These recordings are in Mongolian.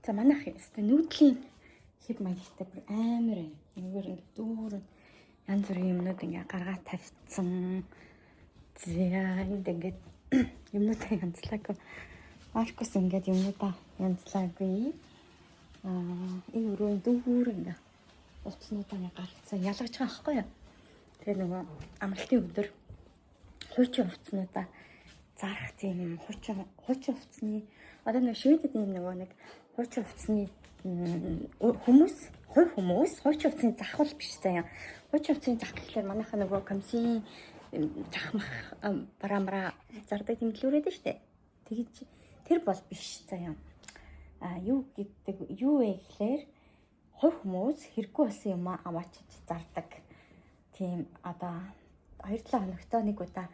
За манайх өстой нүүдлийн хэд маягтай бүр амар юм. Энгүүр ингээд дүүрэн янз бүрийн юмнууд ингээд гаргаад тавьчихсан. За энд ингээд юмнуудаа янзлаагүй. Маркус ингээд юмнуудаа янзлаагүй. Энэ өрөө дүүр ингээд утаснуудаа ингээд гаргацсан ялгаж байгаа байхгүй юу? Тэгээ нөгөө амралтын өдөр хуучин утаснуудаа зарах тийм хуучин утасны одоо нэг шведэд юм нэг хуучин утасны хүмүүс хуучин утасны зах бол биш заяа. Хуучин утасны зах гэхлээр манайхаа нөгөө комиссийн захмах барамра зардаг тэмдэглүүрээд нь штэ. Тэгэж тэр бол биш заяа. Юу гэдэг юу вэ гэхлээр хувь хүмүүс хэрэггүй болсон юм аваачиж зардаг. Тийм одоо 2-7 хоногтой нэг удаа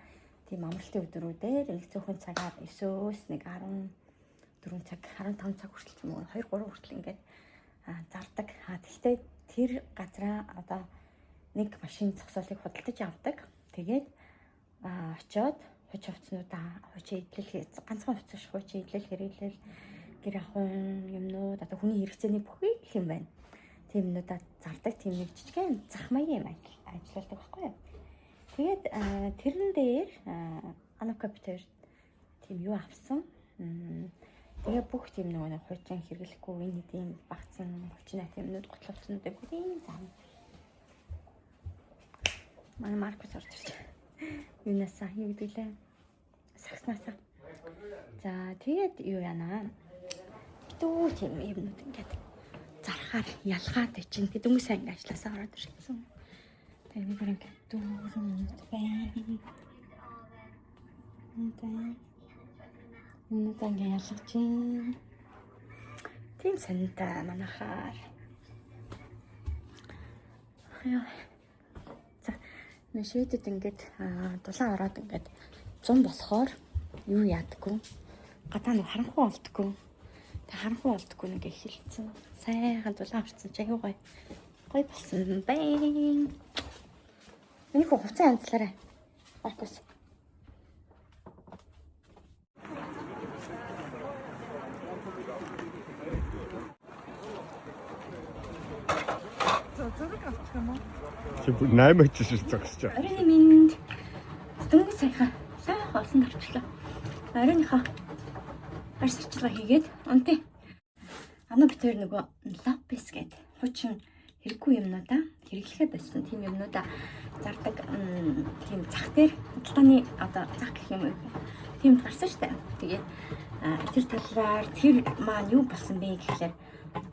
тийм амралтын өдрүүдээр нэг цөөхөн цагаар 9-өөс нэг 14 цаг 15 цаг хүртэл юм уу 2-3 хүртэл ингээд зардаг. Тэгтээ тэр газараа одоо нэг машин зогсоолыг худалдаж авдаг. Тэгээд очиод хуучин хувцснуудаа хуучин идэл ганцхан хувцас хуучин идэл хэрэглэл гэр ахуйн юмнууд одоо хүний хэрэгцээний бүхий их юм байна. Тийм юмнуудаа зардаг тийм нэг жижигхэн зах маягийн юм ажилладаг байхгүй юу? Тэгээд тэрэн дээр анакоптер тийм юу авсан. Тэгээ бүх тийм нэг хуучин хэрэглэхгүй энэ тийм багцсан хүчнээ тиймнүүд готлолцснуудыг бүгдийг зам. Манай Маркус орж ирж. Юунасаа юу гэдэг лээ? Сагснасаа. За тэгээд юу яана? Дүү тийм юмнууд ингээд зархаар ялгаад чинь тэгээд хүмүүс сайн ажилласаа ороод ирсэн. Тэгээд бид ингээд дүүрэн байна. Энэ тангийн ялгаж чинь. Тийм санта манахаар. Яа. За нэшэдэд ингээд дулаан ороод ингээд 100 болохоор юу яадаггүй. Гадаа нь харанхуй болдгоо. Тэг харанхуй болдгоо нэг эхэлсэн. Сайхан дулаан орсон чи аюу гоё. Гоё болсон байна. Энийг хувцас янзлаарай. Маркус. Чи 8 ч зогсож байгаа. Оройн минь дөнгөж сайхан олон гарчлаа. Оройныхоо арсчлага хийгээд онтэй. Битээр нөгөө лапис гэдэг хуучин хэрэггүй юмнуудаа хэрэглэхэд болсон тийм юмнуудаа зардаг тийм зах дээр худалдааны одоо зах гэх юм тийм гарсан штэ. Тэгээд тэр талаар тэр маань юу болсон бэ гэхлээр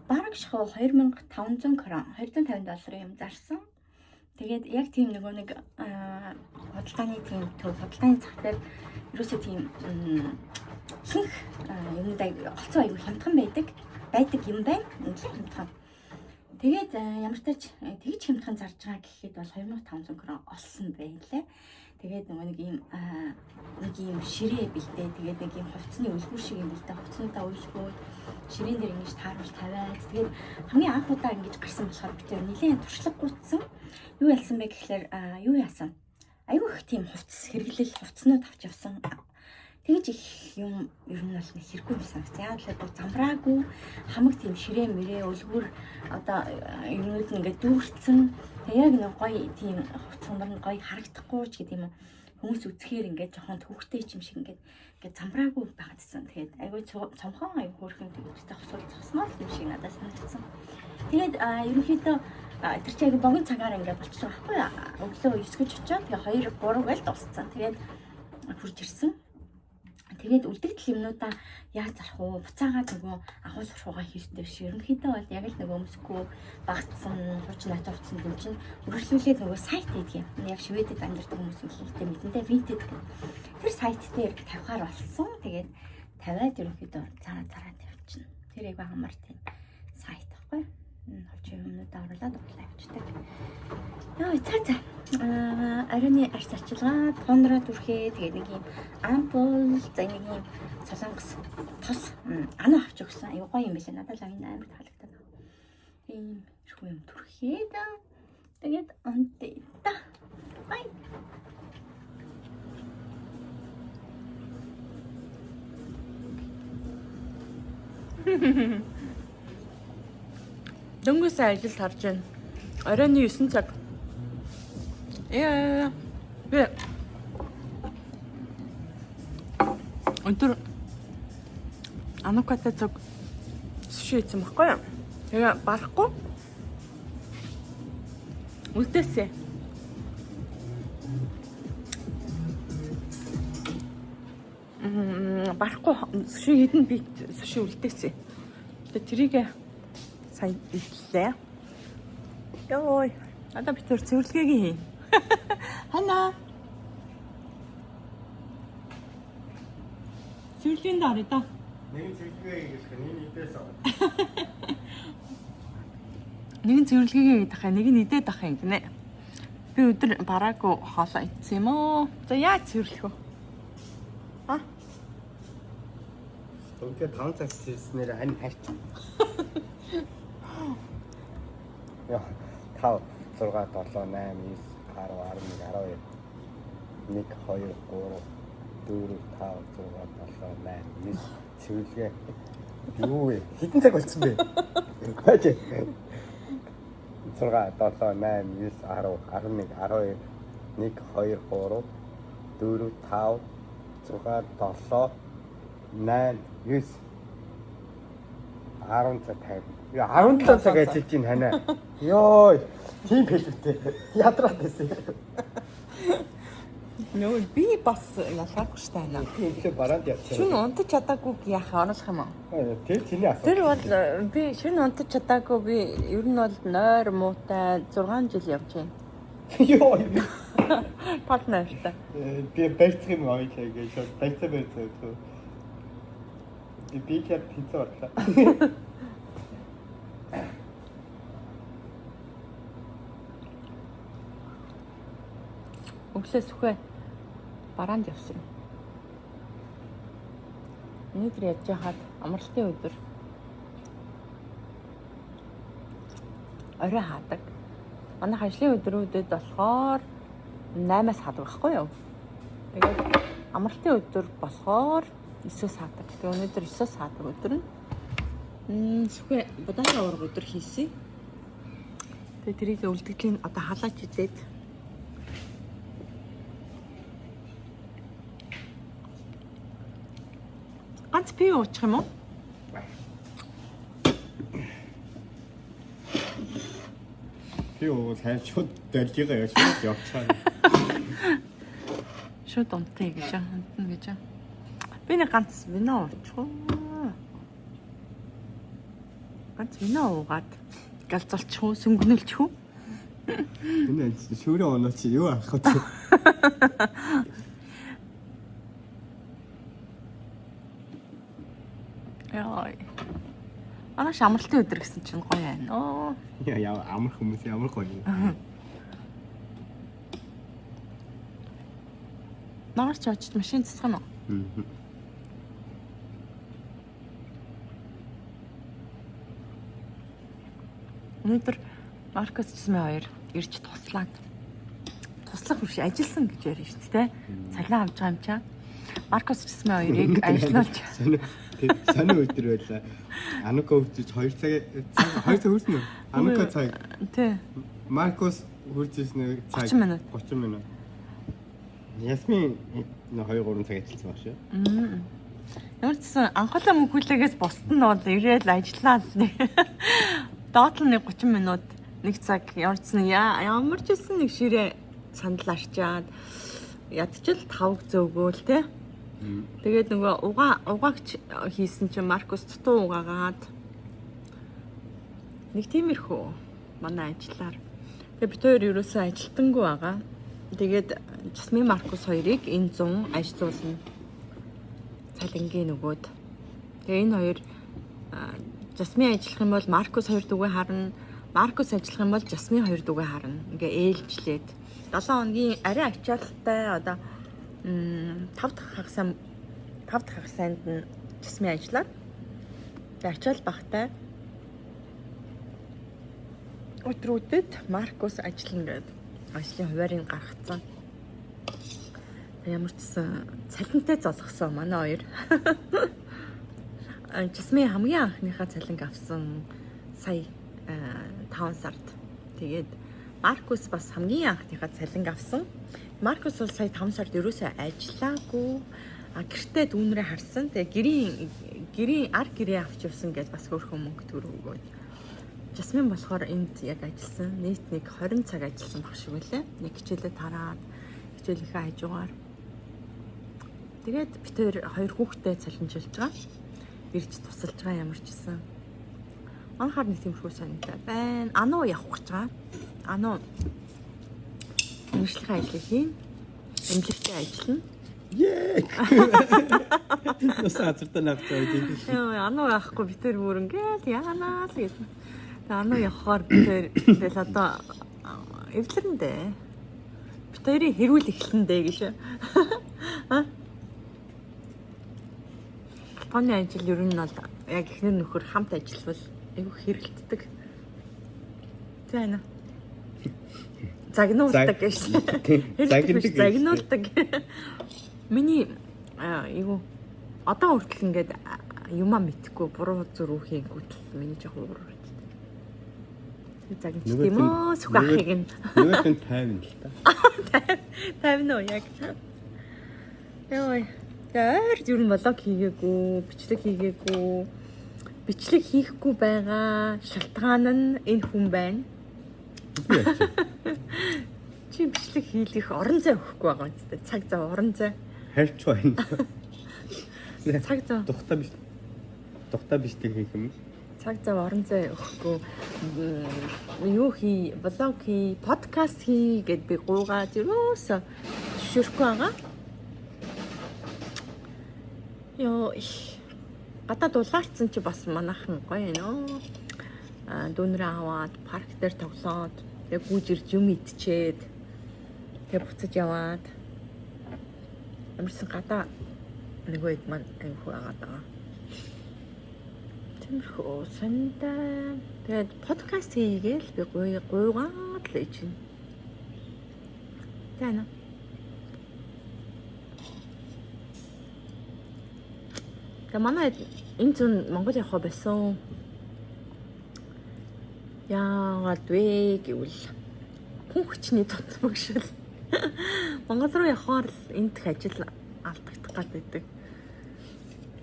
бараг шахуу 2500 крон $250 юм зарсан. Тэгээд яг тийм нөгөө нэг худалдааны тийм төв худалдааны зах дээр ерөөсөө тийм хинх юмдаа голцоо аягүй хямдхан байдаг юм байна. Хямдхан. Тэгээд ямар ч тэгж хямдхан зарж байгаа гэхэд бол 2500 крон олсон байлээ. Тэгээд нөгөө нэг юм ширээ бэлдээ. Тэгээд нэг юм хувцсны үлгүүр шиг юм бэлдээ. Хувцснуудаа үйлшгөөд ширээн дээр ингэж тааруулж тавиад. Тэгээд хамгийн анх удаа ингэж гарсан болохоор би тэр нэлээд туршлагагүйцсэн. Юу ялсан бэ гэхлээр юу яасан? Аюу их тийм хувцс хэрэглэл хувцснууд авч явсан. Тэгж их юм ер нь бол нэг хэрэггүй юм санагцсан. Яг л бүр замбраагүй хамаг тийм ширээ мөрөө үлгүүр одоо юмуд ингээд дүүрцэн. Тэг яг нэг гоё тийм хувцсмар нь гоё харагдахгүй ч гэдэг юм уу. Хүмүүс үзэхээр ингээд жоохон төвхтэй юм шиг ингээд замбраагүй байгаадсан. Тэгээд аюу цомхон аюу хөөрхөн тэгжтэй зогсноо юм шиг надад санагдсан. Тэгээд ерөнхийдөө тэр чинь богино цагаар ингээд болчихсон байхгүй юу? Өглөө 9 гэж очиод тэгээ 2 3 гээл дууссан. Тэгээд хурж ирсэн. Тэгээд үлдэгдэл юмнуудаа яаж зарах уу? Буцаагаад нөгөө ахуй сурхуугаа хийхдээ биш. Ерөнхийдөө бол яг л нөгөө өмсгөө багтсан, хуучин натурцсан юм чинь өргөжлүүлээд нөгөө сайт гэдэг юм. Яг шведэд амьдардаг хүмүүс ихтэй мэдэндээ Vinted гэх. Тэр сайт дээр тавихаар болсон. Тэгээд тавиад ерөнхийдөө цараа тавьчихна. Тэр яг хамар тийм сайт байхгүй. Хуучин юмнуудаа оруулаад явчихдаг. Яа, цаа. Оройны арс арчилгаа тонроо түрхээ тэгээд нэг юм ампул за нэг юм солонгос тос ана авч өгсөн. Аюу гоё юм билээ. Надад л энэ амар таалагдаад байна. Ийм ирхүү юм түрхээ да. Тэгээд онтэй да. Бай. Дөнгөс ажилд харж байна. Оройн 9 цаг. Би өндөр анукатай цаг суши хийсэн баггүй юу? Тэгээ барахгүй. Үлдээсэ. Барахгүй суши хийдэн би суши үлдээсэ. Тэгээ тэрийг сайн идлээ. Йой, одоо би тэр цэвэрлэгийг хийн. Хана. Цэвэрлэгийн дараа да. Нэг цэвэрлэгээ гэж нэг нийтээс аваад. Нэг нь цэвэрлэгээ гэдэг хаа, нэг нь идээд ах юм гинэ. Би өдөр бараагүй хоолоо идсэн юм уу? За яаж цэвэрлэх вэ? А? Өглөө 5 цаг сэрснээр хань хайч. Яа, 5 6 7 8 9 10 11 12 1 2 3 4 5 6 7 8 9 цэвэрлэгээ. Юу вэ? Хэдэн цаг болцсон бэ? Хаач. 6 7 8 9 10 11 12 1 2 3 4 5 6 7 8 9 10 цаг тайв. Яа 17 цаг ажиллаж чинь ханаа. Йоо, тийм хэлвэтэй. Ядраад байсан. Нөө би бас ялгаагүй штэ байна. Тэгээ бараанд явчихсан. Шүн унтаж чадаагүй яах оруулах юм уу? Тэр чиний асуу. Тэр бол би шүн унтаж чадаагүй би ер нь бол нойр муутай 6 жил явж байна. Йоо. Партнертай. Би барьцах юм аа гэж барьцаа. Би кэт пицца орлоо. Өглөө сүхэ бараанд явсан. Өнөөдөр яаж яхад амралтын өдөр. Орой хаадаг. Манайх ажлын өдрүүдэд болохоор 8-аас хаадаг байхгүй юу? Тэгээд амралтын өдөр болохоор 9-өөс хаадаг. Тэгээд өнөөдөр 9-өөс хаадаг өдөр нь сүхэ будаага ураг өдөр хийсэн. Тэгээд тэрийг үлдгэлийн одоо халаач идээд ганц пи уучих юм уу? Би уу сайн шууд дэлжигээ шууд явчихсан. Шууд унтъя гэж унтна гэж. Би нэг ганц вино уучих уу? Ганц вино уугаад галзуулчих уу, сүнгэнүүлчих уу? Энэ шүүрэн оноо чи юу авах вэ? Яа. Анаа шамралтын өдөр гэсэн чинь гоё байна. Оо. Яа амар хүмүүс ямар гоё. Наарч очиж машин цэцгэх юм уу? Өнөөдөр Маркос Чисмэ хоёр ирж туслаад туслах биш ажилласан гэж ярьж шүү дээ. Цалин авч байгаа юм чаа. Маркос Чисмэ хоёрыг ажиллуулж Саний өдөр байлаа. Анука үржиж 2 цаг хүрсэн үү? Анука цаг. Тий. Маркос үржиж нэг цаг 30 минут. 30 минут. Ясмин 2-3 цаг ажилласан баг шүү. Ямар ч гэсэн анхаалаа мөнхүүлэгээс бусд нь бол ирээл ажиллаад доотлон нэг 30 минут нэг цаг яварцсан ямар ч гэсэн нэг ширээ сандал арчаад ядчил 5 зөөгөөл те. Тэгээд нөгөө угаагч хийсэн чинь Маркус дутуу угаагаад нэг тиймэрхүү манай ажиллаар. Тэгээд бид хоёр ерөөсөө ажилтангүй байгаа. Тэгээд Жасмин Маркус хоёрыг энэ 100 ажиллуулна. Цалингийн нөгөөд. Тэгээ энэ хоёр Жасмин ажиллах юм бол Маркус 2 дүгээ харна. Маркус ажиллах юм бол Жасмин 2 дүгээ харна. Ингээ ээлжлээд 7 хоногийн арай ачаалттай одоо 5 дахь хагасанд нь Жасмин ажиллаад ачаал багтай өдрүүдэд Маркус ажиллана гэдэг ажлын хуваарийг гаргацсан. Ямар ч цалинтай золгосон манай хоёр. Жасмин хамгийн анхныхаа цалинг авсан сая 5 сард. Тэгээд Маркус бас хамгийн анхныхаа цалин авсан. Маркус бол сая 5 сард ерөөсөө ажиллаагүй. Гэртээ дүүнрээ харсан. Тэгээ гэрийн гэрээ авч явсан гэж бас хөөрхөн мөнгө төрөөгөөд. Жасмин болохоор энд яг ажилласан. Нийт нэг 20 цаг ажилласан баг шиг үлээ. Нэг хичээлээ тараад хичээлийнхээ хажуугаар. Тэгээд бид хоёр хүүхдээ цалинжилж байгаа. Ирж тусалж байгаа ямар ч гэсэн. Анхаар нэг тиймэрхүү санаатай байна. Ануу явах гэж байгаа. Ануу мэржлийн ажлыг хийн. Эмнэлэгтэй ажиллана. Нас азартаа навцаа тийм. Ануу явахгүй бид тэр бүр ингээд яанаа л гэж. Тэгээ ануу явахаар бид тэгэл одоо эвлэрэндээ. Бид хоёрын хэрүүл эхлэндээ гэж. Тооны ажил ер нь бол яг ихнэр нөхөр хамт ажиллавал айгүй хэрэлддэг. Тийм ээ. Загнуулдаг гэж. Загнуулдаг. Миний айгүй одоо хүртэл ингээд юмаа мэдхгүй буруу зүрх хийнгүүтэл миний жоох уурдаг. Загнч тийм үү сүх ахыг нь. Нөгөөх нь 50 л та. 50 нөө яг. Яа. Тэгээд ер нь влог хийгээгүй, бичлэг хийгээгүй. Бичлэг хийхгүй байгаа шалтгаан нь энэ хүн байна. Чи бичлэг хийх орон зай өгөхгүй байгаа юм зү. Цаг зав орон зай. Харьч байна. Цаг зав. Тухта бичлэг хийх юм. Цаг зав орон зай өгөхгүй. Юу хий, влог хий, подкаст хий гэд би гуугаад ерөөсө шүрхгүй байгаа. Йоо гадаад улаарцсан чи бас манайхан гоё нөө. Дүүнрээ аваад парк дээр тоглоод яг гүйжирж юм идчихэд тэг буцаж яваад амарсан гадаа нэг үед маань айгүй агаад байгаа. Тиймэрхүү санаа. Тэгээд подкаст хийгээл би гуйгаад л ич. Тэна. Та манай энэ зүүн Монгол явах байсан. Яагаад вэ гэвэл хүн хүчний тутмагшил. Монгол руу явахаар л энд их ажил алдагдах гал байдаг.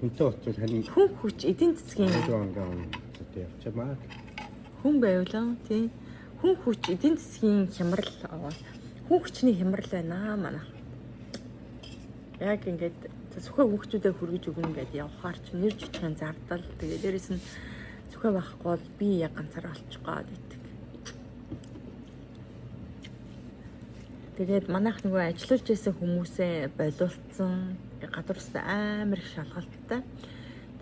Үнтэй очвол харин Хүн хүч эдийн засгийн явчмаа. хүн байвлаа тий. Хүн хүч эдийн засгийн хямрал аваад хүн хүчний хямрал байна манай. Яг ингээд зөвхөн хүүхдүүдэд хүргэж өгнө гэдээ явахаар ч нэр жижигхэн зардал тэгээ дээрэс нь зөвхөн байхгүй бол би яг ганцаараа олчих гээд байдаг. Тэгээд манайх нөгөө ажиллаж байсан хүмүүсээ болиулсан гадуурстай амар их шалгалттай.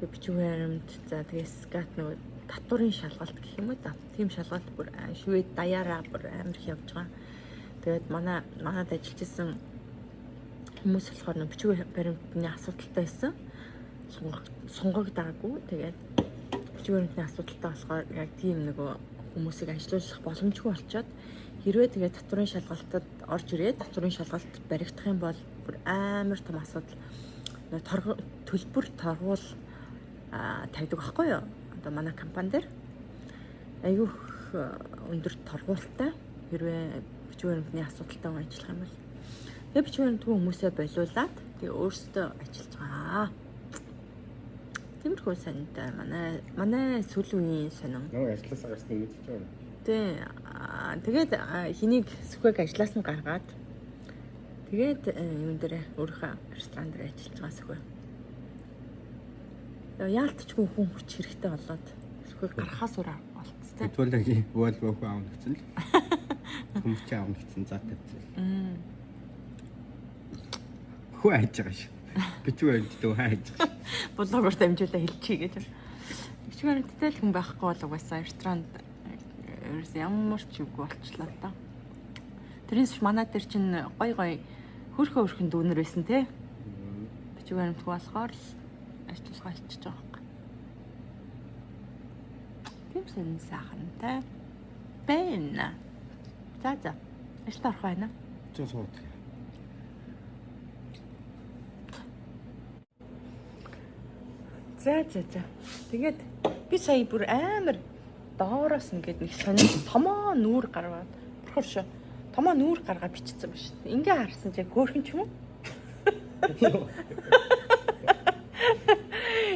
Тэгээ бичиг баримт за тэгээ скат нөгөө татварын шалгалт гэх юм уу та. Тим шалгалт бүр швед даяараа бүр амар их явж байгаа. Тэгээд манад ажиллаж байсан хүмүүс болохоор нэг бичиг баримтны асуудалтай байсан. Сунгагдаагүй. Тэгээд бичиг баримтны асуудалтай болохоор яг тийм нөгөө хүмүүсийг ажиллуулах боломжгүй болчоод хэрвээ тэгээд татварын шалгалтад орж ирээд татварын шалгалт баригдах юм бол бүр амар том асуудал. Төлбөр торгуул тавьдаг байхгүй юу? Одоо манай компани дээр аюух өндөр торгуултай хэрвээ бичиг баримтны асуудалтай ажиллах юм бол тэг бичиг баримтгүй хүмүүсээ болиулаад тэг өөрсдөө ажиллаж байгаа. Тиймэрхүү санаатай манай сүүлийн үеийн сонин. Нөө ажилласаа гарсан юм гэж байна. Тэгээд хэнийг сүхэг ажиллаас нь гаргаад тэгээд юун дээр өөрийнхөө ресторан дээр ажиллаж байгаа сүхэг. Яалтчгүй хүн хүч хэрэгтэй болоод сүхэг гарахаас өөр болцсон. Төлөгийн Volvo аав нэгсэн л. Хүмүүч аав нэгсэн заа тавьсан. Хөө хайж байгаа ш. Бичиг баримттай хайж байгаа. Блогоор дамжуулаа хэлчихье гэж. Бичиг баримттай л хүн байхгүй бол угаасаа ресторанд ерөөс ямар ч үгүй болчлаа та. Тэрнээс манай дээр чинь гой хөрхөн дүүнер байсан те. Бичиг баримтгүй болохоор л ажиллах болчихж байгаа юм. Тийм сэн сайхантай байна. За ажил орох байна. Чи сууд. За. Тэгээд би сая бүр амар доороос ингээд нэг сонир томоо нүүр гаргаад болохоор шүү. Томоо нүүр гаргаад бичсэн ба шүү. Ингээ харсан чи хөөрхөн ч юм уу?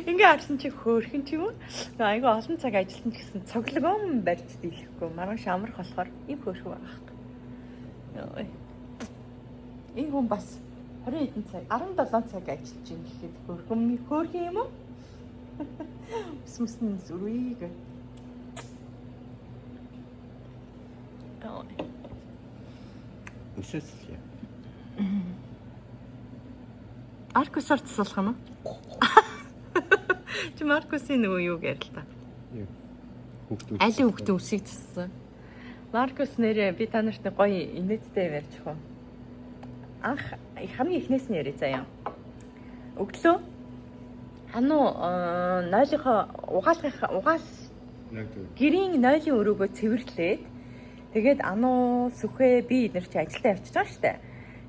Ингээ харсан чи хөөрхөн ч юм уу? Айгу олон цаг ажилласан ч гэсэн цоглогом барьж дийлэхгүй. Маргааш амрах болохоор ийм хөөрхөн байгаа. Йой. Энэ хүн бас 20 хэдэн цаг 17 цаг ажиллаж юм гэхэд хөөрхөн юм уу? Сүснэн зүрийг. Өсөсөл. Маркусаар тасалах юм уу? Чи Маркусын нөгөө юу гээл та? Хүүхдүүд. Аль хүүхдийн үсийг тассан. Маркус нэрээ би та нарт нэг гоё инээдтэй ярьж өгөө. Анх хамгийн эхнээс нь яриа заяа. Өглөө нойлынхоо гэрийн нойлын өрөөгөө цэвэрлээд тэгээд сүхээ би эднэр чи ажилдаа явчихж байгаа штэ.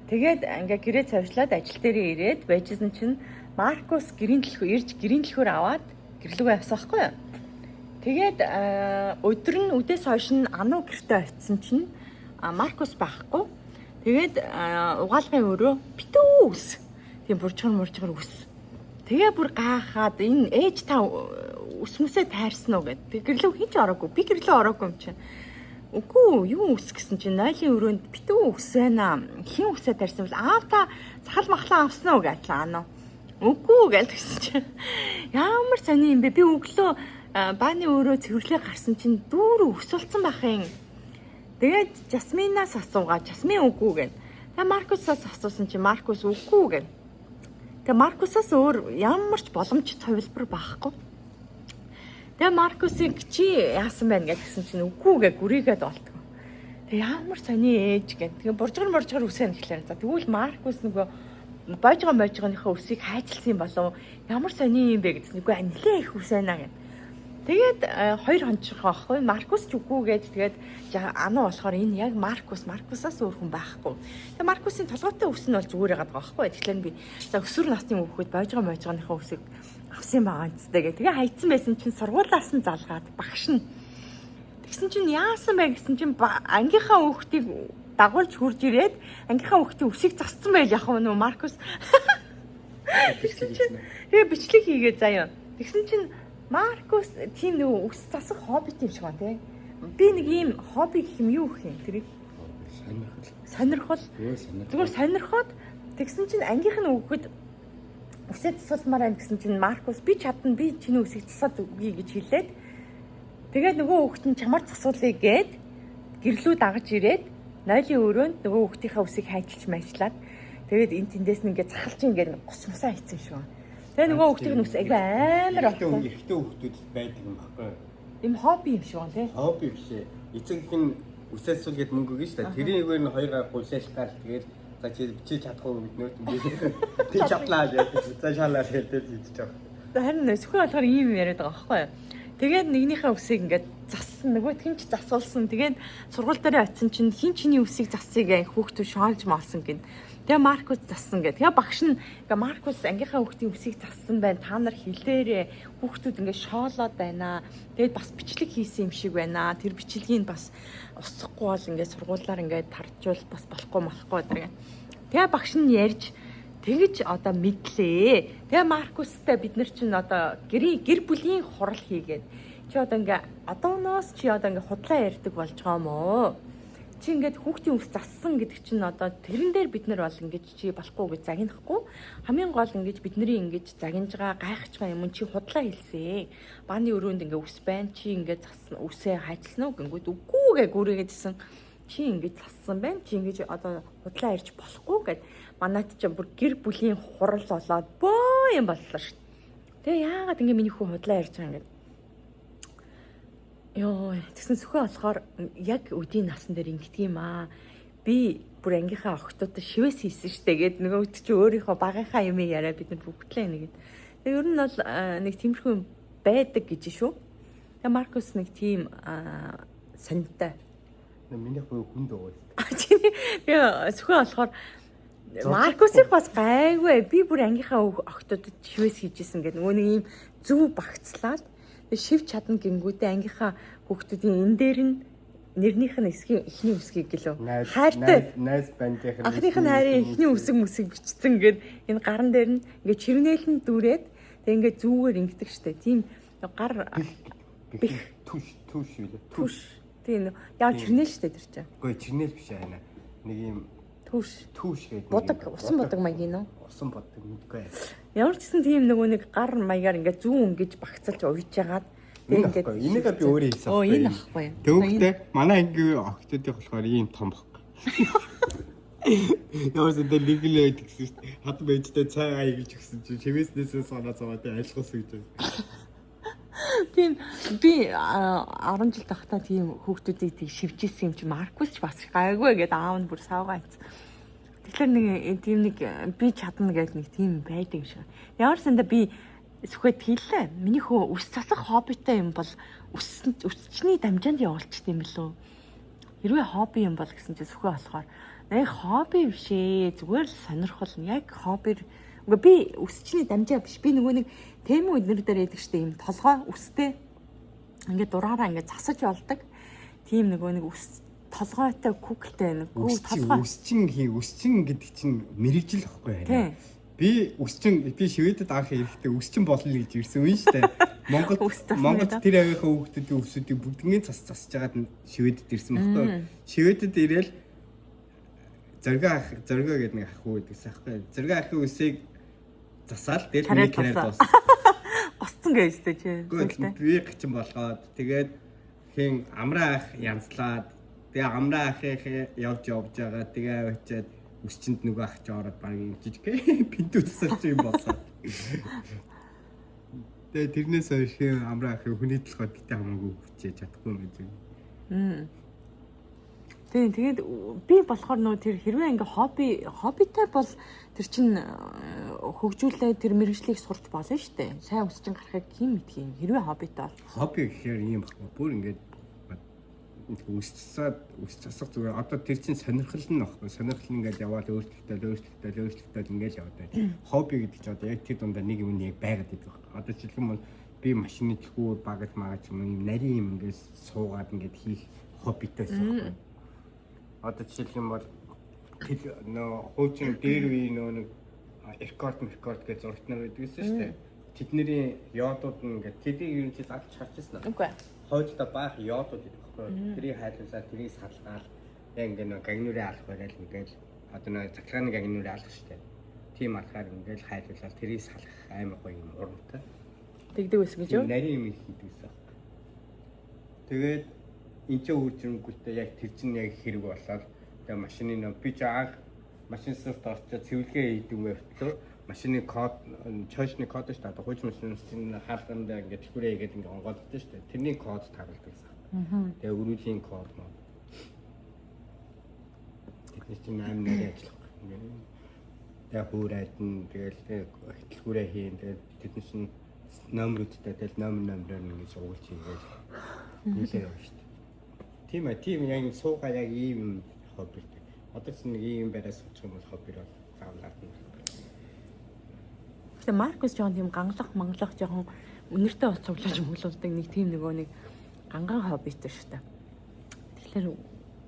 Тэгээд ингээ гэрээ цавьчлаад ажил дээрээ ирээд байжсэн чинь Маркус гэрийн төлхөөр аваад гэрлүүгээ явсан байхгүй юу? Тэгээд өдөр нь үдээс хойш нь гэртээ очисон чинь Маркус байхгүй. Тэгээд угаалгын өрөө битүү ус. Тийм буржгар ус. Тэгээ бүр гайхаад энэ ээж та өсмөсөө тайрсан уу гэд. Гэрлөө хийж ороогүй. Би гэрлөө ороогүй юм чинь. Үгүй юу ус гэсэн чинь нойлын өрөөнд битүү ус байна. Хин усаа тайрсан бол аав та сахал махлаа авсан уу гэтлээ. Үгүй гэсэн чинь. Ямар сони юм бэ? Би өглөө бааны өрөө цэвэрлээ гарсан чинь дүүр ус болсон бахын. Тэгээд Жасминаас асуугаа. Жасмин үгүй гэн. Тэгээ Маркусаас асуусан чинь Маркус үгүй гэн. Тэгээ Маркусаас өөр ямар ч боломж товлбор байхгүй. Тэгээ Маркусыг чи яасан байна гэсэн чинь үгүй гэ гүрийгээд болтгоо. Тэгээ ямар сони ээж гэн. Тэгээ буржгар үсгэн гэхлээр за тэгвэл Маркус нөгөө бойжгооныхоо үсийг хайчилсан болов ямар сони юм бэ гэсэн. Үгүй нэлээ их үс байна гэн. Тэгээд 2 хонцгоо ахгүй Маркус ч үгүй гэж тэгээд болохоор энэ яг Маркусаас өөр хүн байхгүй. Тэгээд Маркусын толгойтой үс нь бол зүгээр байгаа байхгүй. Тэгэхээр би за өсвөр насны хүүхэд бойжгооныхоо үсийг авсан байгаа юм зү. Тэгээ хайцсан байсан чинь сургуулиас нь залгаад багш нь. Тэгсэн чинь яасан бэ гэсэн чинь ангийнхаа хүүхдийг дагуулж хурж ирээд ангийнхаа хүүхдийн үсийг зассан байл яг нөө Маркус. Тэгсэн чинь тэгээ бичлэг хийгээ заяа. Тэгсэн чинь Маркус тийм нөгөө үс засах хобби юм шиг байна тий. Би нэг ийм хобби гэх юм юу гэх юм тэрийг сонирхол. Зүгээр сонирхоод тэгсэн чинь ангийнх нь өгөхөд үсээ засуулмаар байна гэсэн чинь Маркус би чадна би чиний үсийг засаад өгье гэж хэлээд тэгээд нөгөө хүүхэд нь чамаар засуулъя гээд гэрлүү дагаж ирээд нойлын өрөөнд нөгөө хүүхдийнхаа үсийг хайчилж майчлаад тэгээд энэ тэндээс нь ингээд захалж ингээд гусмасаа хийсэн шүү. Тэгээ нөгөө хүүхдийн нүс аяга амар болсон. Ихтэй хүүхдүүд байдаг юм баггүй. Им хобби юм шиг байна тий. Хобби биш ээ. Эцэг нь үсээсүүл гээд мөнгө өгнө шүү дээ. Тэрийгээр нь 2 гаруй гуйсааш гар тэгээд за чи чадахгүй биднөөд би чадлаа гэж за шалаа хэлээд хийж байгаа. Харин зөвхөн болохоор ийм яриад байгаа байхгүй юу. Тэгээд нэгнийхээ үсийг ингээд зассан нөгөөт хин ч засуулсан. Тэгээд сургууль дээр очисон чинь хин чиний үсийг зассыг хүүхдүүд шоолж маалсан гэд. Тэгээ Маркус зассан гэх. Тэгээ багш нь ингээ Маркус ангийнхаа хүүхдийн үсийг зассан байна. Та нар хэлээрээ хүүхдүүд ингээ шоолоод байна. Тэгээд бас бичлэг хийсэн юм шиг байна. Тэр бичлэгийг бас устгахгүй бол ингээ сургуулиар ингээ таржуул бас болохгүй гэдэг. Тэгээ багш нь ярьж тэгж одоо мэдлээ. Тэгээ Маркустай бид нар чинь одоо гэр бүлийн хурал хийгээд чи одоо ингээ одооноос чи одоо ингээ худлаа ярьдаг болж байгаа юм уу? Чи ингээд хүүхдийн үс зассан гэдэг чинь одоо тэрэн дээр бид нар бол ингэж чи болохгүй гэж загнахгүй хамгийн гол ингэж бидний ингэж загнаж байгаа гайхаж байгаа юм чи худлаа хэлсэн. Бааны өрөөнд ингээ үс байна. Чи ингээд зассан үсээ хайчилсан уу гингүүд үгүйгээ гүрээгээдсэн. Чи ингэж зассан байна. Чи ингэж одоо худлаа ярьж болохгүй гэд манайд ч бүр гэр бүлийн хурал болоод бөө юм боллоо шүү. Тэгээ яагаад ингээ миний хүү худлаа ярьж байгаа юм гээд ёо тэгсэн сөхөө болохоор яг өдийн насан дээр ингэдэг юм аа. Би бүр ангийнхаа охтууд шивээс хийсэн штэ гээд нөгөө үт чи өөрийнхөө багынхаа юм яриа бид нар бүгдлээ нэгэд. Тэгээ ер нь бол нэг тиймэрхүү юм байдаг гэж шүү. Тэгээ Маркус нэг тийм сантай. Миний хүү хүнд байгаа. Тэгээ сөхөө болохоор Маркусыг бас гайгүй би бүр ангийнхаа охтууд шивээс хийжсэн гэдэг нөгөө нэг юм зүв багцлаад Тэгээ шивж чадна гингүүтээ ангийнхаа хүүхдүүдийн энэ дээр нь нэрнийх нь эхний үсгийг гэлөө. Хайртай найз бандийнх нь анхных нь хайрын эхний үсэг мүсэг бичсэн гээд энэ гаран дээр нь ингээд чирнээл нь дүүрээд тэгээ ингээд зүүгээр ингэдэг штэ. Тийм гар бих түш үлээ. түш. Тийм яа чирнээл штэ тэр чинь. Үгүй чирнээл биш аа. Нэг юм Түш гэдэг. будаг усан будаг маягийн нөө. Усан будаг мэдгүй. Ямар ч гэсэн тийм нөгөө нэг гар маягаар ингээд зүүн ингэж багцалж уйж ягаад Тэгээд энийг би өөрөө хийсэн. Оо энэ ахгүй. Тэгвэл манай ангийн охтуудын болохоор ийм том баг. Яа ч нэг л гэдгсэн шүү дээ. Хад бэжтэй цай аяглаж өгсөн чинь чимээснээсээ санаа зовоод ажиллах гэж байна. Тийм би 10 жил тахта тийм хүүхдүүдийг тийм шивжсэн юм чи Маркус ч бас гайгүй гэдэг аав нь бүр савгаа ийц. Тэгэхээр нэг тийм нэг би чадна гэдэг нэг тийм байдаг юм шиг. Ямар санда би сүхэд хэллээ. Миний хөө ус засах хоббитой юм бол өсчний дамжаанд явуулчих юм билүү. Хэрвээ хобби юм бол гэсэн чи сүхэ болохоор яг хобби биш ээ. Зүгээр л сонирхол нь яг хоббир. Үгүй би өсчний дамжаа биш. Би нөгөө нэг тему эднэр дээр яадаг штэ юм толгой өстэй. Ингээд дураараа ингээд засаж болдог. Тийм нөгөө нэг ус толгойтой күкэлтэй нэг гүү толгой. Өсчин гэдэг чинь мэрэгжил واخгүй. Би Шведэд анх ирэхдээ өсчин болно гэж ирсэн үе штэ. Монголд тэр авийнхаа хүүхдүүдийн өвсүүдийг бүгднийг засаж байгаад Шведэд ирсэн багтаа. Шведэд ирээл зоргоо гэдэг нэг ах уу гэдэгс аахгүй. Зоргоо ахын үсийг засаал дээр миний карьер дууссан. Госцсон гэж тэ чи. Би гачин болгоод тэгээд хин амраа ах янзлаад тэгээ амраа ахыг явж байгаа тэгээ авчиад өсчөнд нөгөө ах ч ороод баг юм жижиг пинтүү засалж юм болсон. Тэгээ тэрнээс хойш амраа ахыг хүний толгойд битээ хамаагүй хүчээж чадахгүй юм гэж. Тэгээд би болохоор нөө тэр хэрвээ ингээ хоббитай бол тэр чин хөгжүүлээ тэр мэрэгжлийг сурч болно шүү дээ. Сайн өсчин гарахыг хэн мэдхийм. Хэрвээ хоббитай бол. Хобби гэхээр ийм баггүй. Бүр ингээд үс засах зүгээр. Одоо тэр чин сонирхол нь баггүй. Сонирхол нь ингээд яваад өөрчлөлтөд ингээд яваад байна. Хобби гэдэг чинь одоо яг тэр дундаа нэг юм яг байгаад байдаг. Одоо жишээлх юм бол би машины тэлгүүр багаж магаж юм нарийн юм ингээд суугаад ингээд хийх хоббитай байсан. Одоо жишээлх юм бол нөө хуучин дээр үе нэг рекорд гэж зурагт нар байдаг шүү дээ. Тэдний яодууд нь ингээд тэдийг юу ч залж харж ирсэн аа. Үгүй. Хойлдоо баах яодууд байдаг байхгүй. Тэрийг хайлуулаад тэрийг салгаал. Яг ингээд нөө гагнуурын алах байгаад ингээд одоо нөө цахилгааны гагнуурын алах шүү дээ. Тийм алхаар ингээд хайлуулаад тэрийг салгах амар гоё юм урамтай. Тэгдэг байсан гэж юу? Нарийн юм хийдэгсэн. Тэгээд энэ ч үржингүүтээ яг тэр чинь яг хэрэг болоод тэгээ машины нөө би ч анх машин сурт орчоо цэвэрлэгээ хийдэг мөртлөө машины код чойчны код шүү дээ. Одоо хууч машины хаалгандаа ингээд тэхүүрээ хийгээд ингээд онгоолдсон шүү дээ. Тэрний код таруулдаг гэсэн. Тэгээ өрүүлийн код маа. Тэдний чинь 8 нарийн ажиллах ингээд тэгээ хүүрээд нь тэгэл хөтөлбөрөө хийн. Тэгээ тэдний чинь номеруудтай тэгэл номероор ингээд суулж хийгээл нийлээ явна шүү дээ. Тийм яг суугаа яг ийм хоббитэй. Одоо ч нэг ийм байраас суучих юм бол хоббир бол заавлаад нь. Тэгээ Маркус жоон тийм манглах жоохон өнөртэй бас цуглаж мөглүүлдэг нэг тийм нөгөө нэг ганган хоббитэй шүү дээ. Тэгэхээр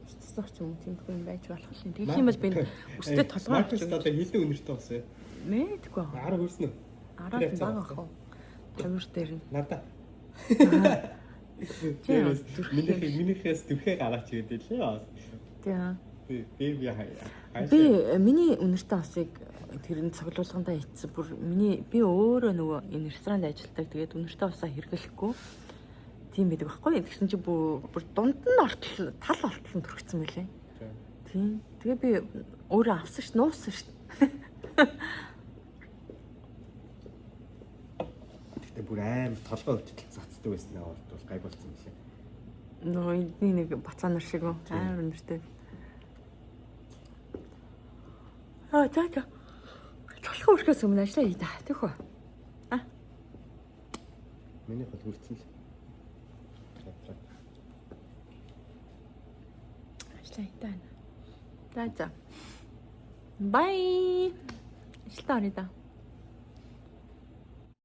цэцэх ч юм тийм юм байж болох юм. Тэгэх юм бол би өстэй толгой Маркус одоо хэдэн өнөртэй болсон юм? Мэдгүй. 10 хүрсэн үү? 10 бага ах уу. Тавир дээр нь. Надаа. Минийхээс түрхээ гараач гэдэг лээ. Тийм. Би миний өнөртэй усыг тэрэн цоглуулгандаа ицсэн бүр би өөрөө нөгөө энэ ресторанд ажилладаг. Тэгээд өнөртэй усаа хэрэглэхгүй тийм байдаг байхгүй. Тэгсэн чи бүр дунд нь тал ортол төрчихсөн байлээ. Тийм. Тэгээ би өөрөө авсан ш нуусан ш. Тэгтээ бүр аим толгой өвчтөл цацдаг байсан аа бол гай болсон юм шиг. Нөгөө эдний нэг бацаанар шиг амар өнөртэй. За. Толгой өрхөөс өмнө ажиллаа хий та. Тэхүү. Миний хол хүрсэн л. Ажиллаа хий та. За. Bye. Ажиллаа орё да.